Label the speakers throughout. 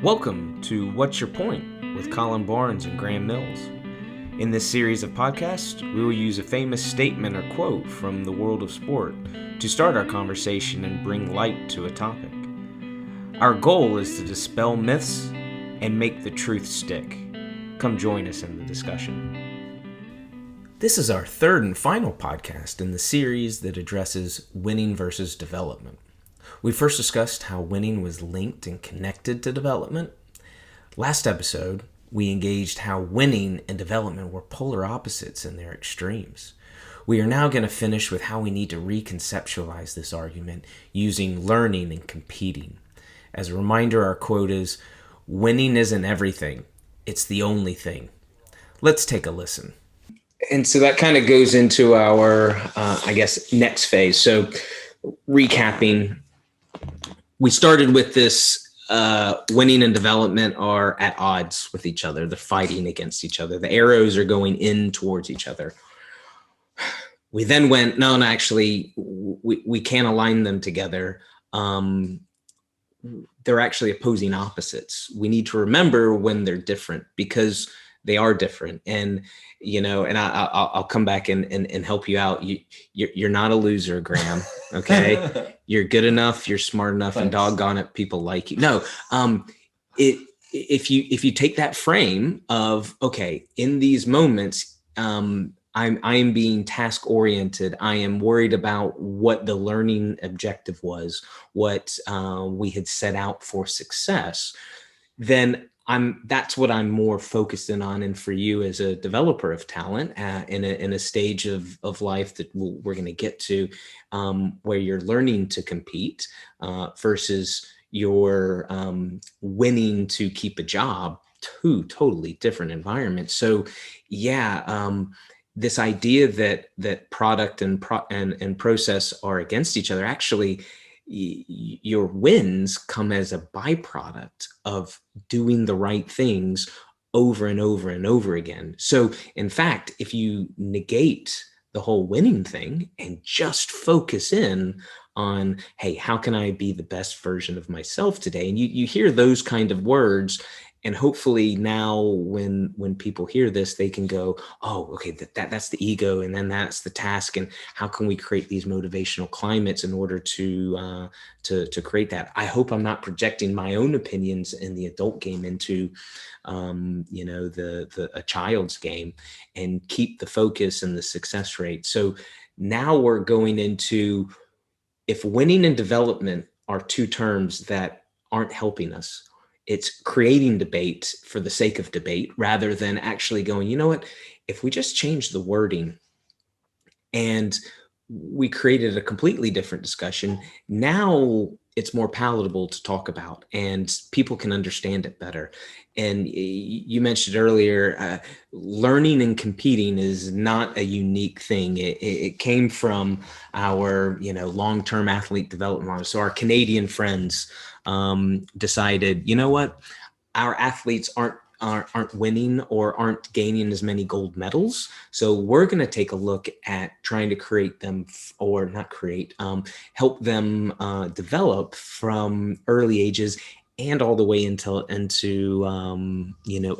Speaker 1: Welcome to What's Your Point with Colin Barnes and Graham Mills. In this series of podcasts, we will use a famous statement or quote from the world of sport to start our conversation and bring light to a topic. Our goal is to dispel myths and make the truth stick. Come join us in the discussion. This is our third and final podcast in the series that addresses winning versus development. We first discussed how winning was linked and connected to development. Last episode, we engaged how winning and development were polar opposites in their extremes. We are now going to finish with how we need to reconceptualize this argument using learning and competing. As a reminder, our quote is, "Winning isn't everything, it's the only thing." Let's take a listen. And so that kind of goes into our, next phase. So recapping, we started with this winning and development are at odds with each other. They're fighting against each other. The arrows are going in towards each other. We then went, no, actually, we can't align them together. They're actually opposing opposites. We need to remember when they're different because they are different. And, and I'll come back and help you out. You're not a loser, Graham. Okay. You're good enough. You're smart enough. Thanks. And doggone it, people like you. No, if you take that frame of, okay, in these moments, I am being task oriented. I am worried about what the learning objective was, what we had set out for success, then that's what I'm more focused in on. And for you as a developer of talent in a stage of life that we're going to get to, where you're learning to compete versus you're winning to keep a job, two totally different environments. So this idea that product and process are against each other, actually, your wins come as a byproduct of doing the right things over and over and over again. So in fact, if you negate the whole winning thing and just focus in on, hey, how can I be the best version of myself today? And you hear those kind of words, and hopefully now when people hear this, they can go, oh, okay, that's the ego, and then that's the task, and how can we create these motivational climates in order to create that? I hope I'm not projecting my own opinions in the adult game into a child's game, and keep the focus and the success rate. So now we're going into, if winning and development are two terms that aren't helping us, it's creating debate for the sake of debate rather than actually going, you know what, if we just change the wording and we created a completely different discussion, now it's more palatable to talk about and people can understand it better. And you mentioned earlier, learning and competing is not a unique thing. It came from our, long-term athlete development model. So our Canadian friends decided, you know what, our athletes aren't winning or aren't gaining as many gold medals. So we're going to take a look at trying to create them, or not create, help them develop from early ages and all the way into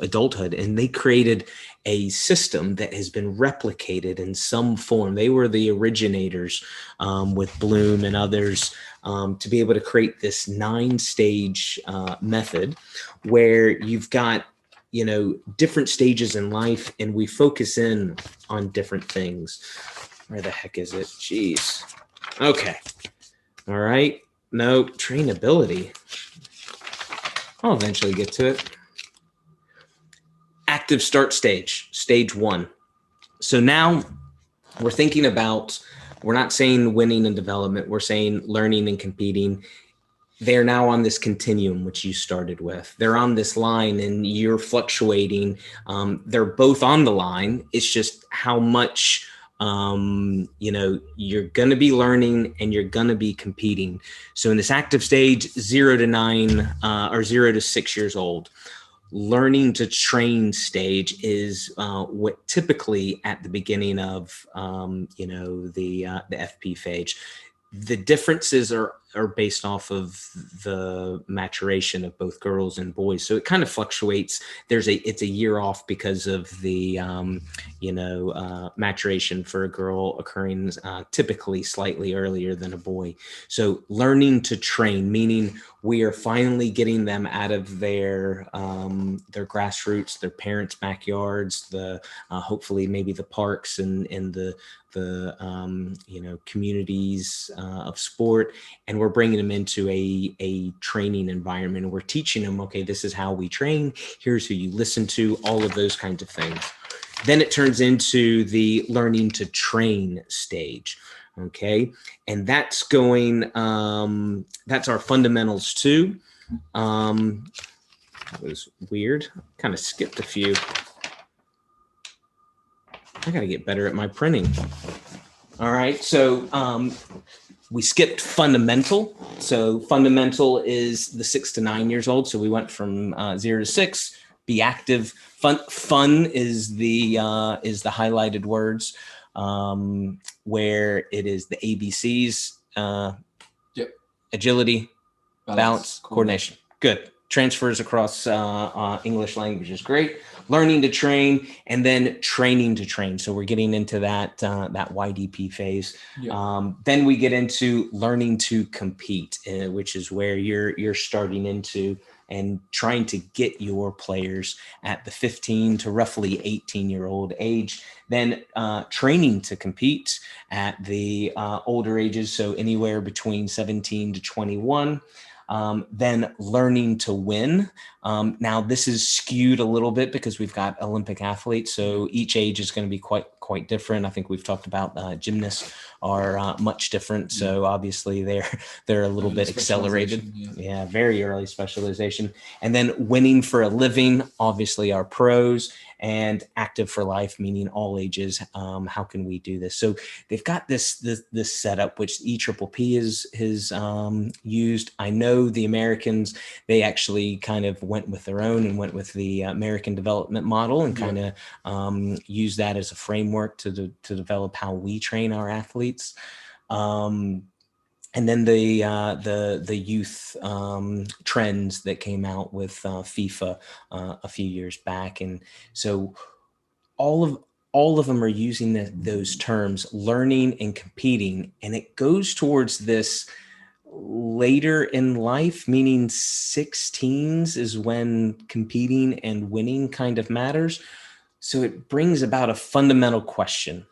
Speaker 1: adulthood. And they created a system that has been replicated in some form. They were the originators with Bloom and others to be able to create this 9-stage method where you've got different stages in life, and we focus in on different things. Where the heck is it? Jeez. Okay. All right. No, trainability. I'll eventually get to it. Active start stage, stage 1. So now we're thinking about, we're not saying winning and development, we're saying learning and competing. They're now on this continuum, which you started with. They're on this line and you're fluctuating. They're both on the line. It's just how much, you're going to be learning and you're going to be competing. So in this active stage, 0 to 9 or 0 to 6 years old, learning to train stage is what typically at the beginning of, the FP phase. The differences are are based off of the maturation of both girls and boys. So it kind of fluctuates. It's a year off because of the, maturation for a girl occurring typically slightly earlier than a boy. So learning to train, meaning we are finally getting them out of their grassroots, their parents' backyards, hopefully maybe the parks and the communities of sport, and we're bringing them into a training environment, and we're teaching them, okay, this is how we train, here's who you listen to, all of those kinds of things. Then it turns into the learning to train stage. Okay, and that's that's our fundamentals too. That was weird, kind of skipped a few. I got to get better at my printing. All right, so we skipped fundamental. So fundamental is the 6 to 9 years old. So we went from 0 to 6. Be active. Fun is the highlighted words, where it is the ABCs.
Speaker 2: Yep.
Speaker 1: Agility, balance, coordination. Good. Transfers across English language is great. Learning to train, and then training to train. So we're getting into that YDP phase. Yeah. Then we get into learning to compete, which is where you're starting into and trying to get your players at the 15 to roughly 18-year-old age. Then training to compete at the older ages, so anywhere between 17 to 21. Then learning to win. Now this is skewed a little bit because we've got Olympic athletes, so each age is going to be quite different. I think we've talked about gymnasts are much different, so obviously they're a little bit accelerated. Yeah, very early specialization. And then winning for a living, obviously our pros, and active for life, meaning all ages. How can we do this? So they've got this setup, which EPPP is used. I know the Americans, they actually kind of went with their own and went with the American development model and kind of use that as a framework to develop how we train our athletes. And then the youth trends that came out with FIFA a few years back, and so all of them are using those terms, learning and competing, and it goes towards this later in life, meaning 16s is when competing and winning kind of matters. So it brings about a fundamental question: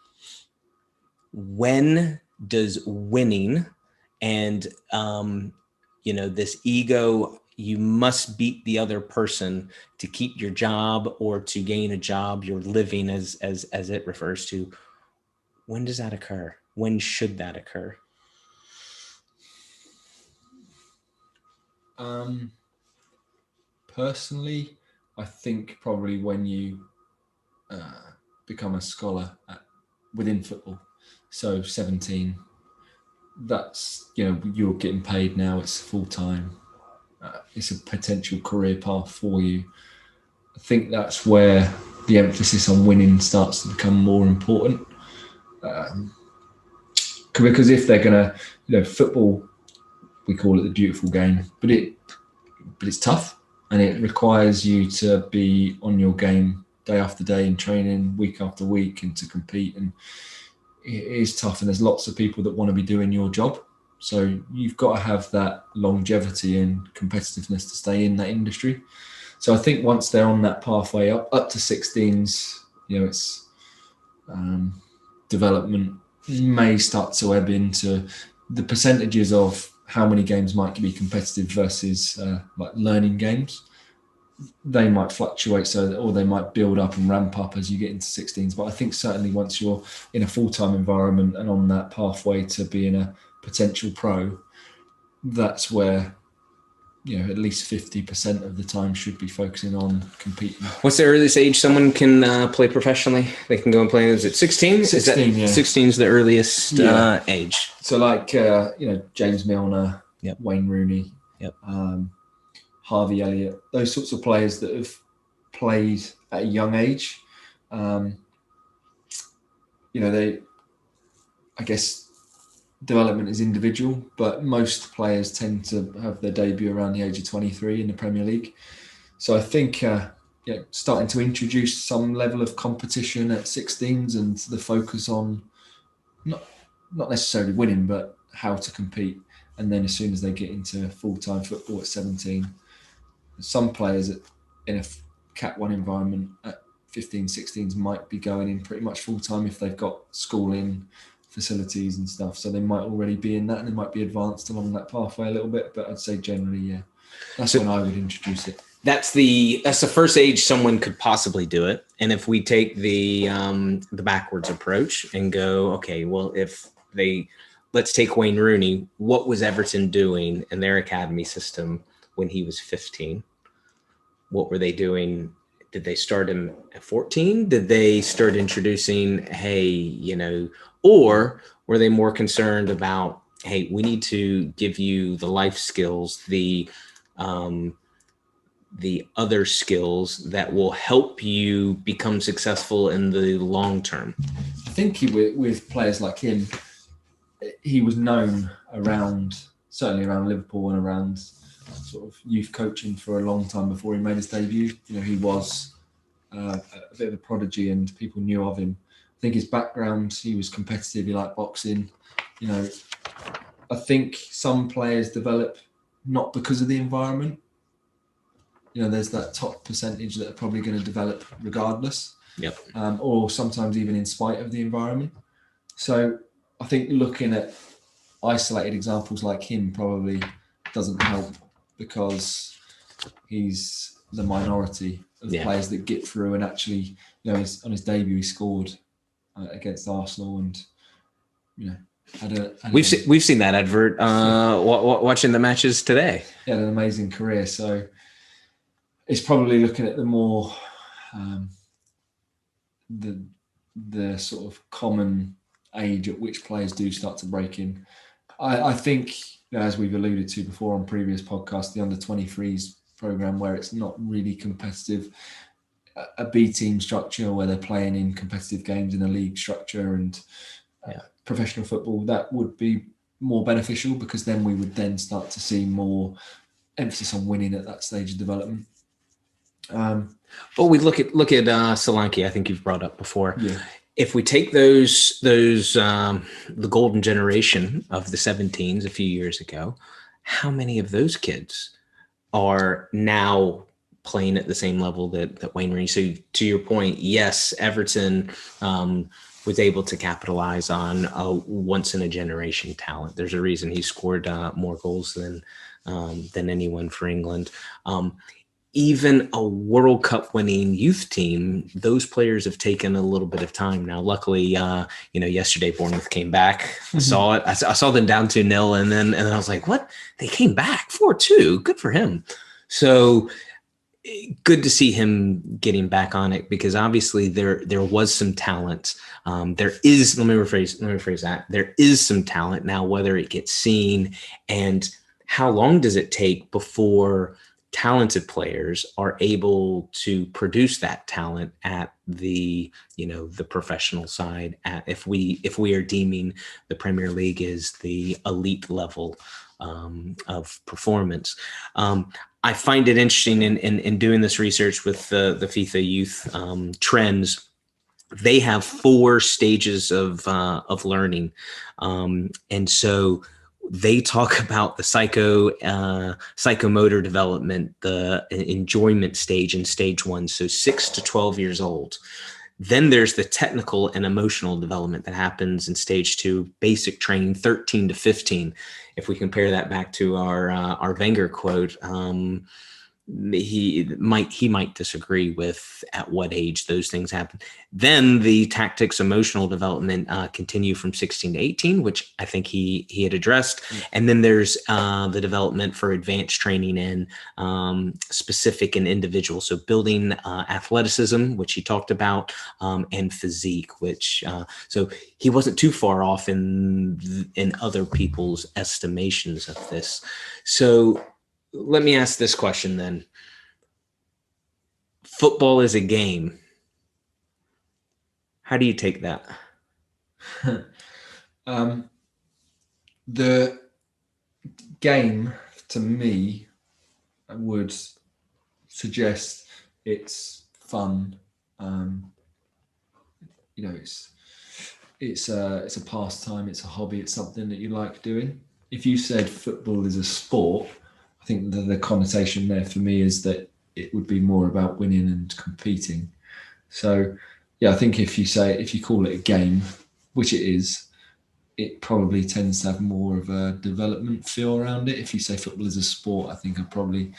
Speaker 1: when does winning and this ego, you must beat the other person to keep your job or to gain a job, your living as it refers to, when does that occur? When should that occur?
Speaker 2: Personally, I think probably when you become a scholar within football, so 17, that's, you're getting paid now, it's full-time, it's a potential career path for you. I think that's where the emphasis on winning starts to become more important, because if they're gonna, football, we call it the beautiful game, but it's tough, and it requires you to be on your game day after day in training, week after week, and to compete. And it is tough, and there's lots of people that want to be doing your job. So you've got to have that longevity and competitiveness to stay in that industry. So I think once they're on that pathway up to 16s, it's development may start to ebb into the percentages of how many games might be competitive versus like learning games. They might fluctuate, or they might build up and ramp up as you get into 16s. But I think certainly once you're in a full-time environment and on that pathway to being a potential pro, that's where at least 50% of the time should be focusing on competing.
Speaker 1: What's the earliest age someone can play professionally? They can go and play. Is it 16?
Speaker 2: 16, yeah.
Speaker 1: 16 is the earliest age.
Speaker 2: So like James Milner, Wayne Rooney, Harvey Elliott, those sorts of players that have played at a young age, they, I guess, development is individual, but most players tend to have their debut around the age of 23 in the Premier League. So I think starting to introduce some level of competition at 16s and the focus on not necessarily winning, but how to compete. And then as soon as they get into full-time football at 17, some players in a Cat 1 environment at 15, 16s might be going in pretty much full-time if they've got schooling facilities and stuff. So they might already be in that, and they might be advanced along that pathway a little bit. But I'd say generally, that's when I would introduce it.
Speaker 1: That's the first age someone could possibly do it. And if we take the backwards approach and go, okay, well, let's take Wayne Rooney. What was Everton doing in their academy system when he was 15? What were they doing? Did they start him at 14? Did they start introducing, or were they more concerned about, hey, we need to give you the life skills, the other skills that will help you become successful in the long term?
Speaker 2: I think with players like him, he was known certainly around Liverpool and around sort of youth coaching for a long time before he made his debut. He was a bit of a prodigy and people knew of him. I think his background, he was competitive, he liked boxing. I think some players develop not because of the environment. There's that top percentage that are probably going to develop regardless.
Speaker 1: Yep.
Speaker 2: Or sometimes even in spite of the environment. So I think looking at isolated examples like him probably doesn't help, because he's the minority of players that get through and actually, on his debut, he scored against Arsenal, and
Speaker 1: we've seen that advert watching the matches today.
Speaker 2: He had an amazing career. So it's probably looking at the more the sort of common age at which players do start to break in. I think, as we've alluded to before on previous podcasts, the under-23s program, where it's not really competitive, a B team structure where they're playing in competitive games in a league structure and professional football, that would be more beneficial, because then we would then start to see more emphasis on winning at that stage of development.
Speaker 1: But we look at Solanke, I think you've brought up before.
Speaker 2: Yeah.
Speaker 1: If we take those the golden generation of the 17s a few years ago, how many of those kids are now playing at the same level that Wayne Rooney? So to your point, yes, Everton was able to capitalize on a once in a generation talent. There's a reason he scored more goals than anyone for England. Even a World Cup winning youth team, those players have taken a little bit of time now. Luckily, yesterday Bournemouth came back. Mm-hmm. I saw it. I saw them down 2-0, and then I was like, what? They came back 4-2. Good for him. So good to see him getting back on it, because obviously there was some talent. There is, let me rephrase that. There is some talent now, whether it gets seen, and how long does it take before talented players are able to produce that talent at the professional side, if we are deeming the Premier League as the elite level of performance. I find it interesting in doing this research with the FIFA youth trends. They have 4 stages of learning, and so they talk about the psychomotor development, the enjoyment stage in stage 1, so 6 to 12 years old. Then there's the technical and emotional development that happens in stage 2, basic training, 13 to 15. If we compare that back to our Wenger quote, he might disagree with at what age those things happen. Then the tactics, emotional development continue from 16 to 18, which I think he had addressed. And then there's the development for advanced training in specific and individual. So building athleticism, which he talked about, and physique, which so he wasn't too far off in other people's estimations of this. So let me ask this question then. Football is a game. How do you take that?
Speaker 2: The game, to me, would suggest it's fun. It's a pastime. It's a hobby. It's something that you like doing. If you said football is a sport, I think the connotation there for me is that it would be more about winning and competing. So, yeah, I think if you call it a game, which it is, it probably tends to have more of a development feel around it. If you say football is a sport, I think I'd probably,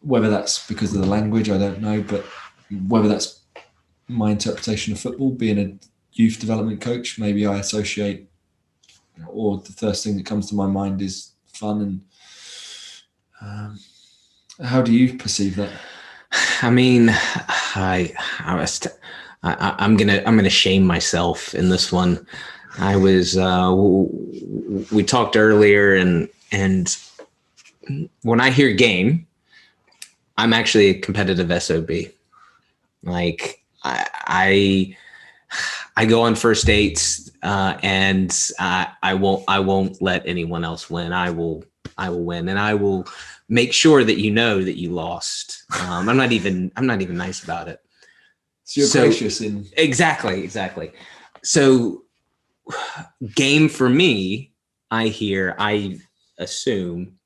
Speaker 2: whether that's because of the language, I don't know, but whether that's my interpretation of football, being a youth development coach, maybe I associate, or the first thing that comes to my mind is fun. And how do you perceive that?
Speaker 1: I mean, I'm gonna shame myself in this one. I was we talked earlier, and when I hear game, I'm actually a competitive SOB. Like I go on first dates, and I won't let anyone else win. I will win, and I will make sure that you know that you lost. I'm not even nice about it.
Speaker 2: So you're gracious in
Speaker 1: exactly. So game for me, I assume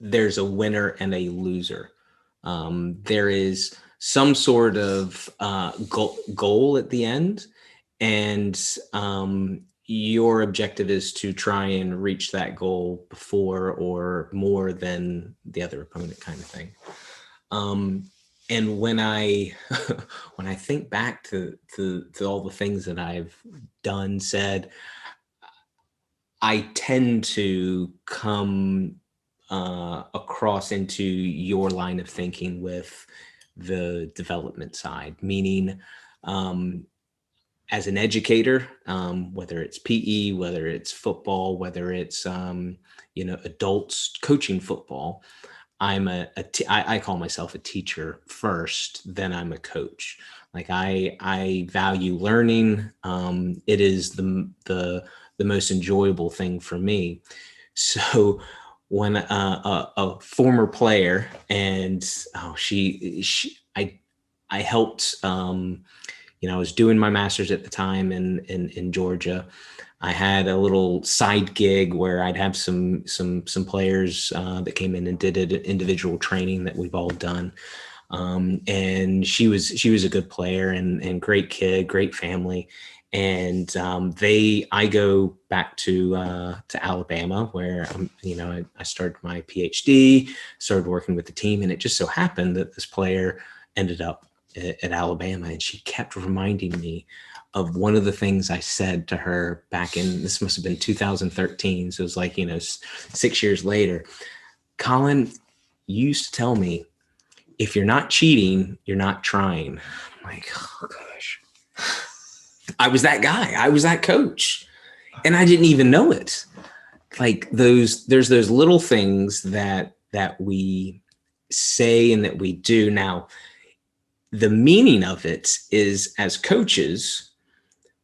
Speaker 1: there's a winner and a loser. There is some sort of goal at the end, and your objective is to try and reach that goal before or more than the other opponent, kind of thing. And when I when I think back to all the things that I've done, said, I tend to come across into your line of thinking with the development side, meaning as an educator, whether it's PE, whether it's football, whether it's adults coaching football, I call myself a teacher first, then I'm a coach. Like I value learning. It is the most enjoyable thing for me. So when a former player, and I helped, I was doing my master's at the time in Georgia. I had a little side gig where I'd have some players that came in and did an individual training that we've all done. And she was a good player and great kid, great family. And I go back to Alabama, where I started my PhD, started working with the team, and it just so happened that this player ended up at Alabama, and she kept reminding me of one of the things I said to her back in, this must have been 2013. So it was like, 6 years later. Colin, you used to tell me, if you're not cheating, you're not trying. I'm like, oh gosh. I was that guy. I was that coach. And I didn't even know it. Like there's those little things that we say and that we do. Now, the meaning of it is, as coaches,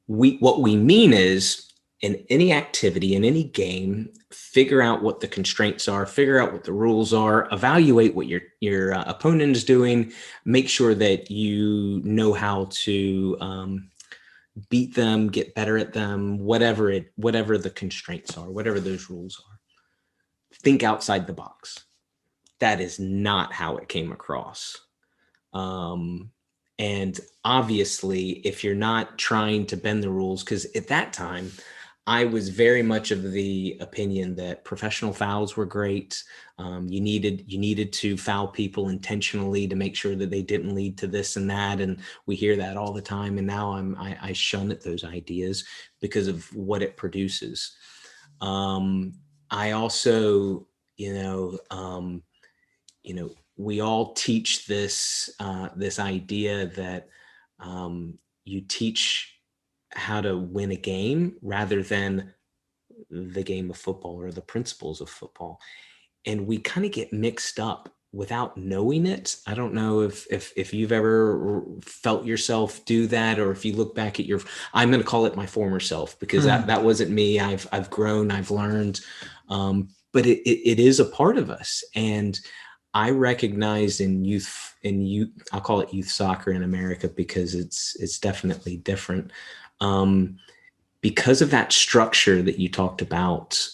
Speaker 1: what we mean is, in any activity, in any game, figure out what the constraints are, figure out what the rules are, evaluate what your opponent is doing, make sure that you know how to beat them, get better at them, whatever the constraints are, whatever those rules are. Think outside the box. That is not how it came across. And obviously, if you're not trying to bend the rules, because at that time, I was very much of the opinion that professional fouls were great. You needed to foul people intentionally to make sure that they didn't lead to this and that. And we hear that all the time. And now I shun at those ideas because of what it produces. I also, we all teach this idea that you teach how to win a game rather than the game of football or the principles of football. And we kind of get mixed up without knowing it. I don't know if you've ever felt yourself do that, or if you look back at I'm going to call it my former self, because that wasn't me. I've grown, I've learned, but it is a part of us. And I recognize in youth, I'll call it youth soccer in America, because it's definitely different. Because of that structure that you talked about,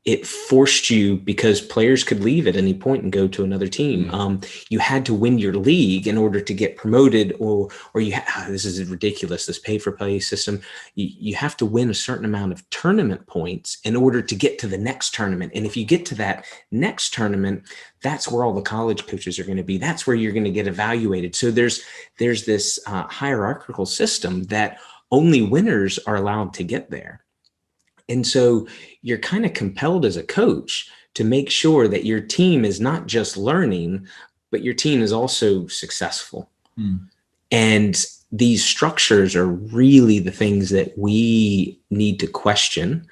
Speaker 1: it forced you, because players could leave at any point and go to another team. You had to win your league in order to get promoted, or this is ridiculous, this pay for play system. You have to win a certain amount of tournament points in order to get to the next tournament. And if you get to that next tournament, that's where all the college coaches are going to be. That's where you're going to get evaluated. So there's this hierarchical system that only winners are allowed to get there. And so you're kind of compelled as a coach to make sure that your team is not just learning, but your team is also successful. And these structures are really the things that we need to question,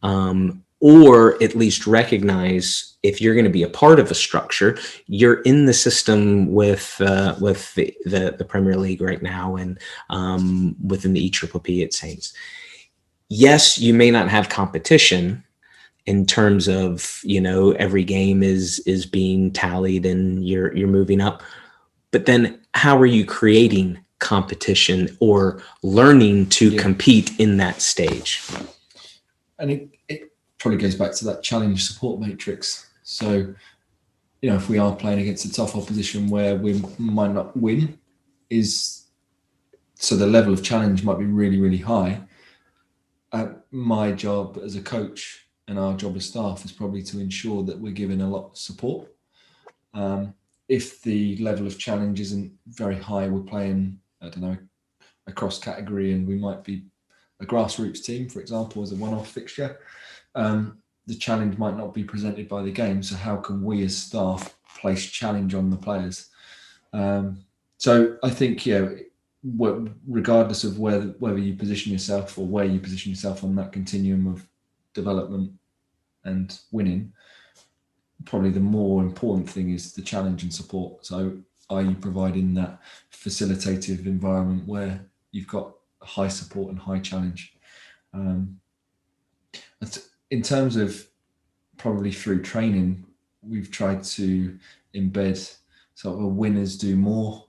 Speaker 1: or at least recognize. If you're going to be a part of a structure, you're in the system with the Premier League right now, and within the EPPP at Saints. Yes, you may not have competition in terms of, every game is being tallied and you're moving up, but then how are you creating competition or learning to compete in that stage?
Speaker 2: And it probably goes back to that challenge support matrix. So, if we are playing against a tough opposition where we might not win, so the level of challenge might be really, really high. My job as a coach and our job as staff is probably to ensure that we're giving a lot of support. If the level of challenge isn't very high, we're playing, a cross category, and we might be a grassroots team, for example, as a one-off fixture. The challenge might not be presented by the game. So how can we as staff place challenge on the players? So I think, regardless of whether you position yourself or where you position yourself on that continuum of development and winning, probably the more important thing is the challenge and support. So are you providing that facilitative environment where you've got high support and high challenge? In terms of probably through training, we've tried to embed sort of a winners do more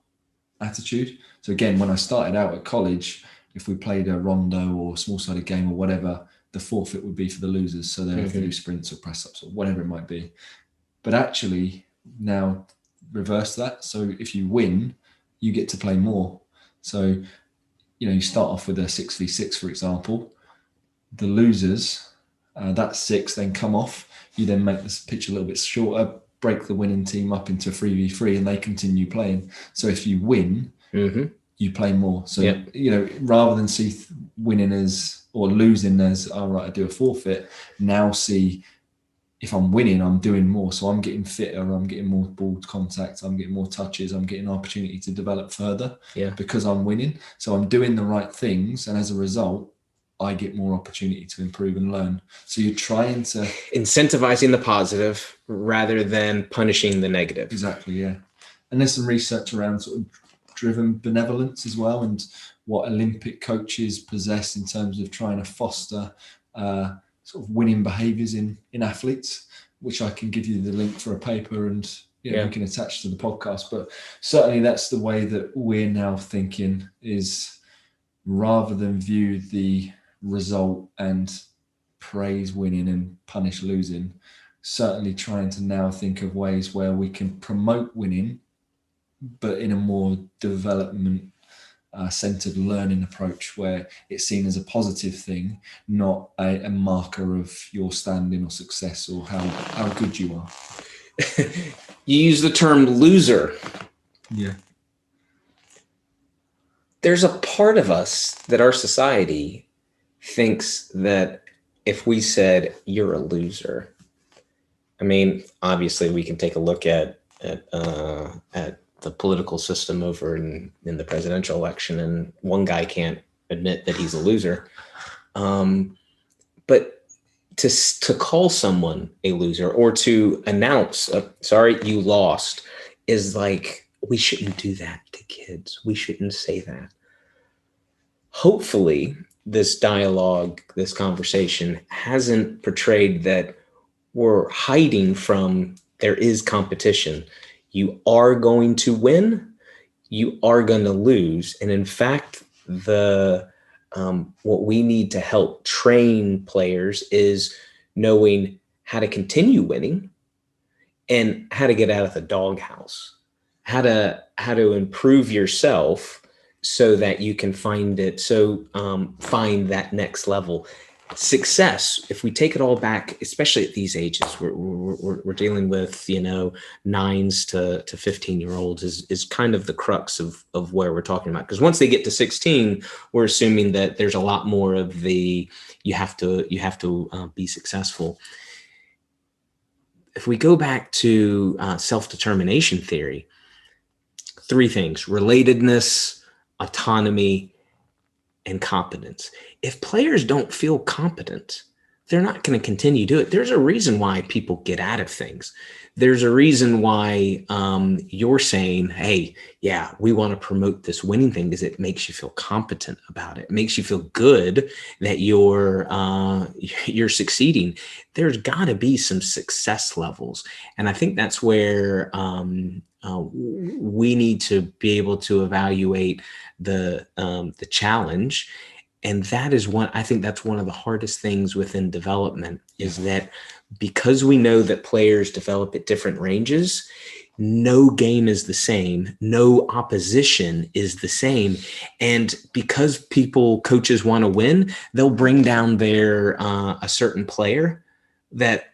Speaker 2: attitude. So again, when I started out at college, if we played a rondo or small-sided game or whatever, the forfeit would be for the losers. So they'd have to do sprints or press-ups or whatever it might be. But actually now reverse that. So if you win, you get to play more. So, you start off with a 6v6, for example. The losers, that 6 then come off. You then make this pitch a little bit shorter, break the winning team up into a 3v3, and they continue playing. So if you win, you play more. So, rather than see winning as or losing as, all right, I do a forfeit, now see if I'm winning, I'm doing more. So I'm getting fitter, I'm getting more ball contact, I'm getting more touches, I'm getting an opportunity to develop further because I'm winning. So I'm doing the right things. And as a result, I get more opportunity to improve and learn. So you're trying to
Speaker 1: incentivizing the positive rather than punishing the negative.
Speaker 2: Exactly, yeah. And there's some research around sort of driven benevolence as well, and what Olympic coaches possess in terms of trying to foster sort of winning behaviours in athletes, which I can give you the link for a paper and we can attach to the podcast. But certainly that's the way that we're now thinking, is rather than view the result and praise winning and punish losing, certainly trying to now think of ways where we can promote winning, but in a more development centered learning approach, where it's seen as a positive thing, not a marker of your standing or success or how good you are.
Speaker 1: You use the term loser.
Speaker 2: Yeah.
Speaker 1: There's a part of us that our society thinks that if we said you're a loser, I mean, obviously we can take a look at the political system over in the presidential election, and one guy can't admit that he's a loser. But to call someone a loser or to announce, sorry, you lost, is like, we shouldn't do that to kids. We shouldn't say that. Hopefully, this dialogue, this conversation hasn't portrayed that we're hiding from there is competition. You are going to win, you are going to lose. And in fact, what we need to help train players is knowing how to continue winning and how to get out of the doghouse, how to improve yourself so that you can find that next level. Success, if we take it all back, especially at these ages, we're dealing with 9s to 15-year-olds is kind of the crux of where we're talking about. Because once they get to 16, we're assuming that there's a lot more of the you have to be successful. If we go back to self-determination theory, 3 things: relatedness, autonomy, and competence. If players don't feel competent, they're not going to continue to do it. There's a reason why people get out of things. There's a reason why you're saying, hey, yeah, we want to promote this winning thing, because it makes you feel competent about it. It makes you feel good that you're succeeding. There's got to be some success levels. And I think that's where we need to be able to evaluate the challenge. And that is I think that's one of the hardest things within development, is that because we know that players develop at different ranges, no game is the same, no opposition is the same. And because coaches want to win, they'll bring down a certain player that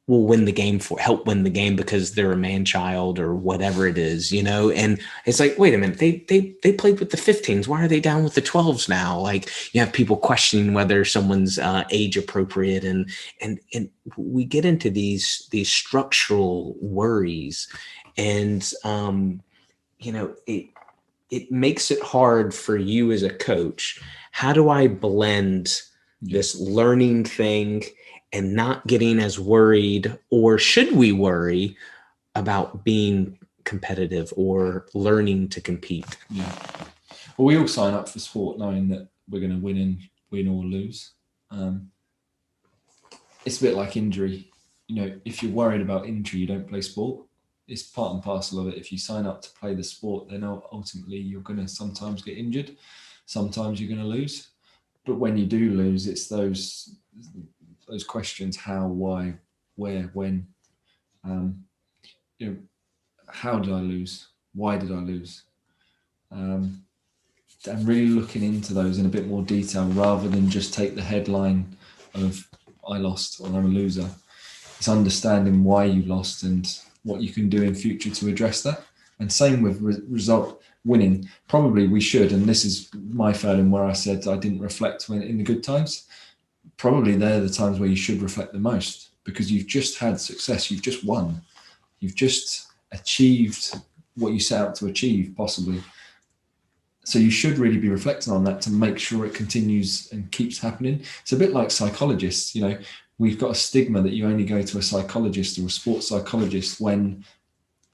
Speaker 1: will help win the game because they're a man child or whatever it is, and it's like, wait a minute, they played with the 15s. Why are they down with the 12s now? Like, you have people questioning whether someone's age appropriate. And we get into these structural worries, and, it makes it hard for you as a coach. How do I blend this learning thing and not getting as worried, or should we worry about being competitive or learning to compete?
Speaker 2: Yeah. Well, we all sign up for sport knowing that we're going to win or lose. It's a bit like injury. If you're worried about injury, you don't play sport. It's part and parcel of it. If you sign up to play the sport, then ultimately you're going to sometimes get injured. Sometimes you're going to lose. But when you do lose, it's those questions: how, why, where, when. How did I lose? Why did I lose? And really looking into those in a bit more detail, rather than just take the headline of I lost or I'm a loser. It's understanding why you lost and what you can do in future to address that. And same with result winning. Probably we should, and this is my failing where I said I didn't reflect when in the good times. Probably they're the times where you should reflect the most, because you've just had success, you've just won, you've just achieved what you set out to achieve, possibly. So you should really be reflecting on that to make sure it continues and keeps happening. It's a bit like psychologists. We've got a stigma that you only go to a psychologist or a sports psychologist when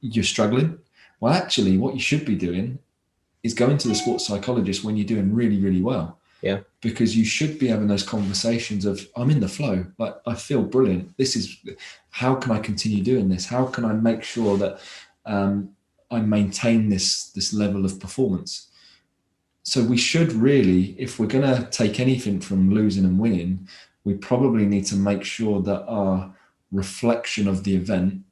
Speaker 2: you're struggling. Well, actually, what you should be doing is going to the sports psychologist when you're doing really, really well.
Speaker 1: Yeah.
Speaker 2: Because you should be having those conversations of, I'm in the flow, like I feel brilliant. How can I continue doing this? How can I make sure that I maintain this level of performance? So we should really, if we're going to take anything from losing and winning, we probably need to make sure that our reflection of the event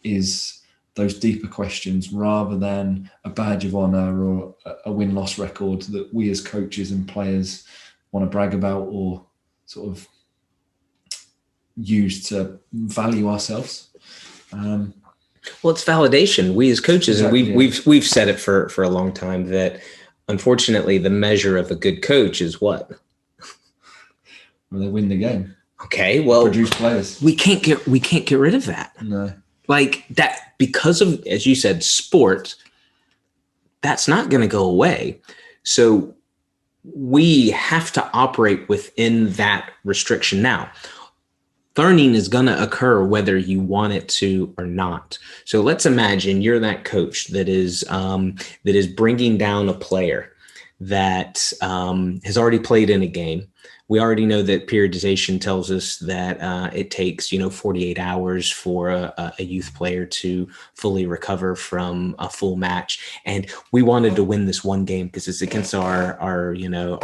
Speaker 2: is those deeper questions, rather than a badge of honor or a win-loss record that we as coaches and players want to brag about or sort of use to value ourselves.
Speaker 1: Well, it's validation. We as coaches, exactly, and we've said it for a long time that unfortunately the measure of a good coach is what?
Speaker 2: Well, they win the game.
Speaker 1: Okay, well,
Speaker 2: produce players.
Speaker 1: We can't get rid of that.
Speaker 2: No.
Speaker 1: Like that, because of, as you said, sport, that's not going to go away. So we have to operate within that restriction. Now, learning is going to occur whether you want it to or not. So let's imagine you're that coach that is bringing down a player that has already played in a game. We already know that periodization tells us that it takes 48 hours for a youth player to fully recover from a full match, and we wanted to win this one game because it's against our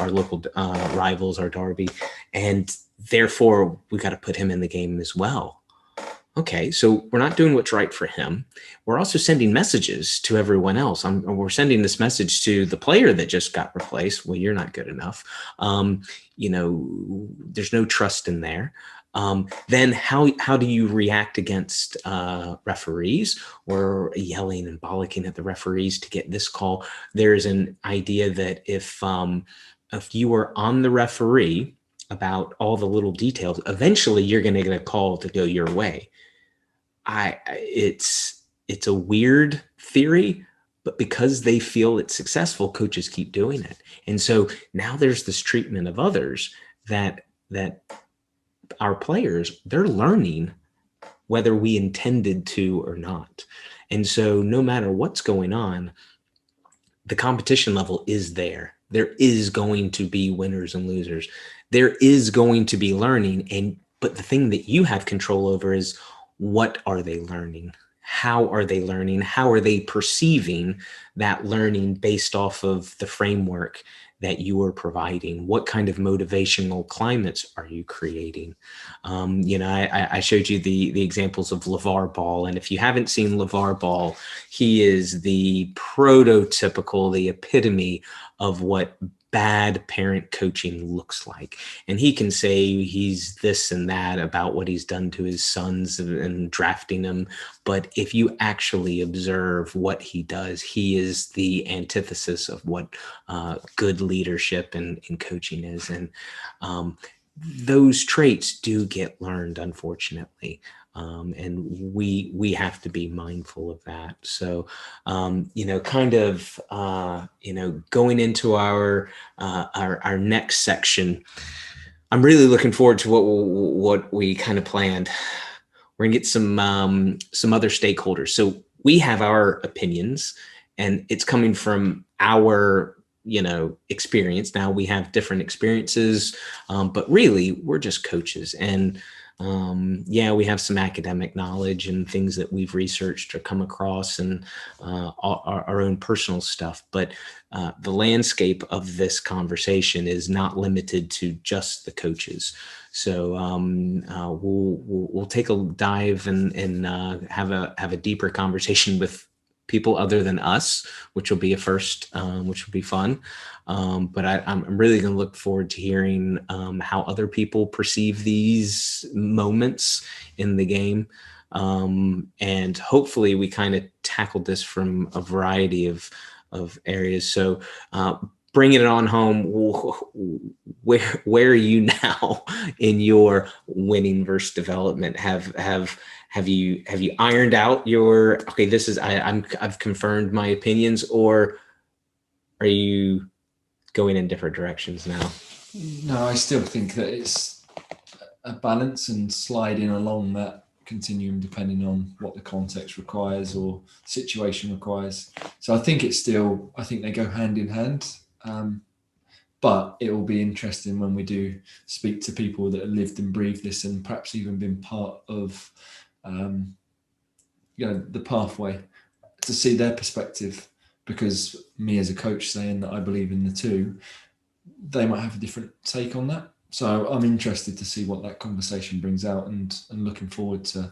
Speaker 1: local rivals, our Derby, and therefore we got to put him in the game as well. Okay, so we're not doing what's right for him. We're also sending messages to everyone else. We're sending this message to the player that just got replaced. Well, you're not good enough. There's no trust in there. Then how do you react against referees or yelling and bollocking at the referees to get this call? There's an idea that if you are on the referee about all the little details, eventually you're going to get a call to go your way. It's a weird theory, but because they feel it's successful, coaches keep doing it. And so now there's this treatment of others that our players, they're learning whether we intended to or not. And so no matter what's going on, the competition level is there. There is going to be winners and losers. There is going to be learning. But the thing that you have control over is, what are they learning? How are they learning? How are they perceiving that learning based off of the framework that you are providing? What kind of motivational climates are you creating? I showed you the examples of LeVar Ball. And if you haven't seen LeVar Ball, he is the prototypical, the epitome of what bad parent coaching looks like. And he can say he's this and that about what he's done to his sons and drafting them. But if you actually observe what he does, he is the antithesis of what good leadership and coaching is. And those traits do get learned, unfortunately. And we have to be mindful of that. So, going into our next section, I'm really looking forward to what we kind of planned. We're gonna get some other stakeholders. So we have our opinions, and it's coming from our experience. Now we have different experiences, but really we're just coaches. And we have some academic knowledge and things that we've researched or come across, and our own personal stuff. But the landscape of this conversation is not limited to just the coaches. So we'll take a dive and have a deeper conversation with people other than us, which will be a first, which will be fun. But I'm really going to look forward to hearing how other people perceive these moments in the game. And hopefully we kind of tackled this from a variety of areas. So bringing it on home, where are you now in your winning versus development? Have you ironed out your, okay, this is, I've confirmed my opinions, or are you going in different directions now?
Speaker 2: No, I still think that it's a balance and sliding along that continuum depending on what the context requires or situation requires. So I think they go hand in hand. But it will be interesting when we do speak to people that have lived and breathed this and perhaps even been part of the pathway, to see their perspective. Because me as a coach saying that I believe in the two, they might have a different take on that. So I'm interested to see what that conversation brings out, and looking forward to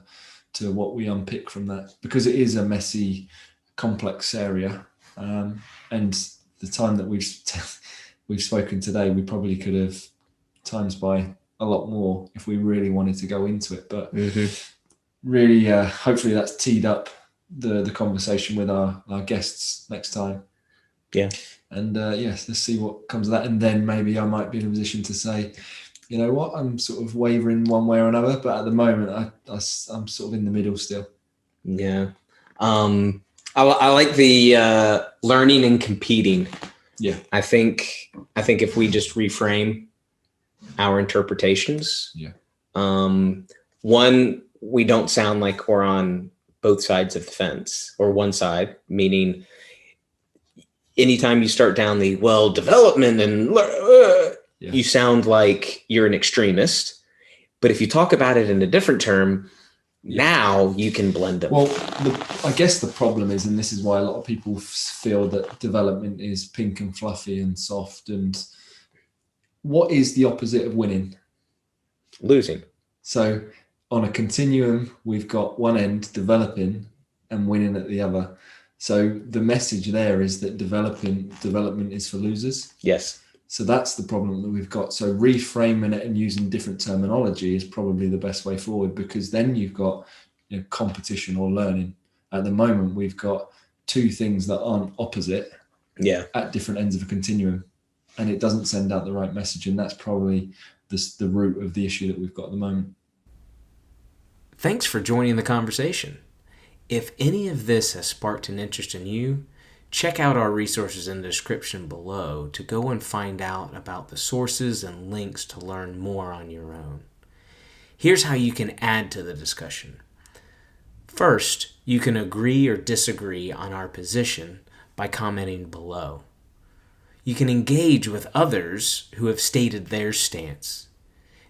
Speaker 2: what we unpick from that, because it is a messy, complex area. And the time that we've spoken today, we probably could have times by a lot more if we really wanted to go into it. But really, hopefully that's teed up the conversation with our guests next time.
Speaker 1: Yeah. And
Speaker 2: yes, let's see what comes of that. And then maybe I might be in a position to say, you know what, I'm sort of wavering one way or another. But at the moment, I'm sort of in the middle still.
Speaker 1: Yeah. I like the learning and competing.
Speaker 2: Yeah.
Speaker 1: I think if we just reframe our interpretations, One, we don't sound like we're on both sides of the fence, or one side, meaning anytime you start down the, well, development and you sound like you're an extremist. But if you talk about it in a different term, now you can blend them.
Speaker 2: Well, I guess the problem is, and this is why a lot of people feel that development is pink and fluffy and soft. And what is the opposite of winning?
Speaker 1: Losing. So
Speaker 2: on a continuum, we've got one end, developing, and winning at the other. So the message there is that development is for losers.
Speaker 1: Yes.
Speaker 2: So that's the problem that we've got. So reframing it and using different terminology is probably the best way forward, because then you've got competition or learning. At the moment, we've got two things that aren't opposite at different ends of a continuum, and it doesn't send out the right message. And that's probably the root of the issue that we've got at the moment.
Speaker 1: Thanks for joining the conversation. If any of this has sparked an interest in you, check out our resources in the description below to go and find out about the sources and links to learn more on your own. Here's how you can add to the discussion. First, you can agree or disagree on our position by commenting below. You can engage with others who have stated their stance.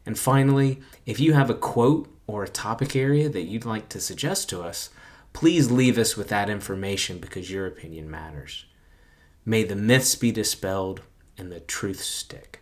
Speaker 1: And finally, if you have a quote or a topic area that you'd like to suggest to us, please leave us with that information, because your opinion matters. May the myths be dispelled and the truth stick.